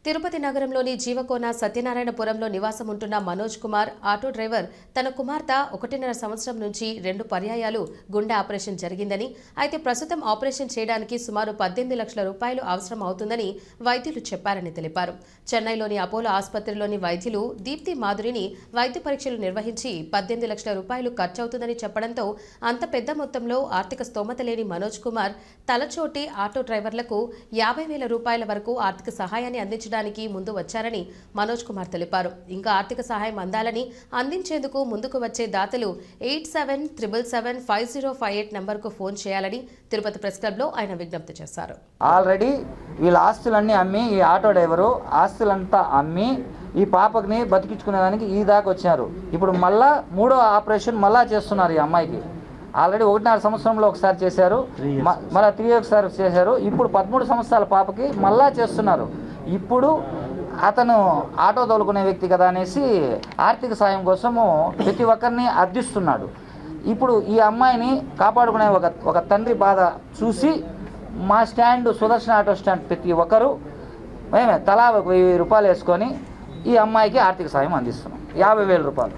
తిరుపతి నగరంలోని జీవకోన సత్యనారాయణపురంలో నివాసం ఉంటున్న మనోజ్ కుమార్ ఆటో డ్రైవర్ తన కుమార్తె 1.5 సంవత్సరం నుంచి 2 పర్యాయాలు గుండె ఆపరేషన్ జరిగిందని, అయితే ప్రస్తుతం ఆపరేషన్ చేయడానికి సుమారు 18 లక్షల రూపాయలు అవసరం అవుతుందని వైద్యులు చెప్పారని తెలిపారు. చెన్నైలోని అపోలో ఆసుపత్రిలోని వైద్యులు దీప్తి మాధురిని వైద్య పరీక్షలు నిర్వహించి 18 లక్షల రూపాయలు ఖర్చవుతుందని చెప్పడంతో అంత పెద్ద మొత్తంలో ఆర్థిక స్తోమత లేని మనోజ్ కుమార్ తలచోటి ఆటో డ్రైవర్లకు 50,000 రూపాయల వరకు ఆర్థిక సహాయాన్ని అందించడానికి ముందు వచ్చారని మనోజ్ కుమార్ తెలిపారు. ఇంకా ఆర్థిక సహాయం అందించేందుకు ముందుకు వచ్చే దాతలు 8777755058 నంబర్కు ఫోన్ చేయాలని తిరుపతి ప్రెస్ క్లబ్లో ఆయన విజ్ఞప్తి చేశారు. ఆల్రెడీ వీళ్ళ ఆస్తులన్నీ అమ్మి, ఈ ఆటో డ్రైవరు ఆస్తులంతా అమ్మి ఈ పాపకి బతికించుకునేదానికి ఈ దాకా వచ్చారు. ఇప్పుడు మళ్ళా 3వ ఆపరేషన్ మళ్ళా చేస్తున్నారు ఈ అమ్మాయికి. ఆల్రెడీ 1.5 సంవత్సరంలో ఒకసారి చేశారు, మళ్ళీ 3 ఒకసారి చేశారు. ఇప్పుడు 13 సంవత్సరాల పాపకి మళ్ళా చేస్తున్నారు. ఇప్పుడు అతను ఆటో తోలుకునే వ్యక్తి కదా అనేసి ఆర్థిక సాయం కోసము ప్రతి ఒక్కరిని అర్థిస్తున్నాడు. ఇప్పుడు ఈ అమ్మాయిని కాపాడుకునే ఒక తండ్రి బాధ చూసి మా స్టాండ్ సుదర్శన ఆటో స్టాండ్ ప్రతి ఒక్కరు మేమే తలా 1000 రూపాయలు వేసుకొని ఈ అమ్మాయికి ఆర్థిక సాయం అందిస్తున్నాం. 50,000 రూపాయలు.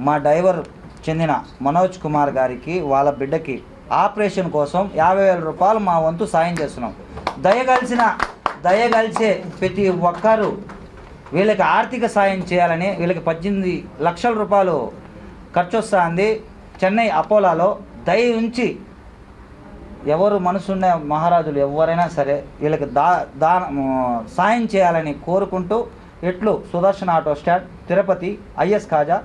మా డ్రైవర్ చెందిన మనోజ్ కుమార్ గారికి వాళ్ళ బిడ్డకి ఆపరేషన్ కోసం 50,000 రూపాయలు మా వంతు సాయం చేస్తున్నాం. దయగలిసే ప్రతి ఒక్కరూ వీళ్ళకి ఆర్థిక సాయం చేయాలని, వీళ్ళకి 18 లక్షల రూపాయలు ఖర్చు వస్తుంది. చెన్నై అపోలాలో దయ ఉంచి ఎవరు మనసున్న మహారాజులు ఎవరైనా సరే వీళ్ళకి సాయం చేయాలని కోరుకుంటూ, ఇట్లు Sudarshana auto stand, Tirupati, IS kaja.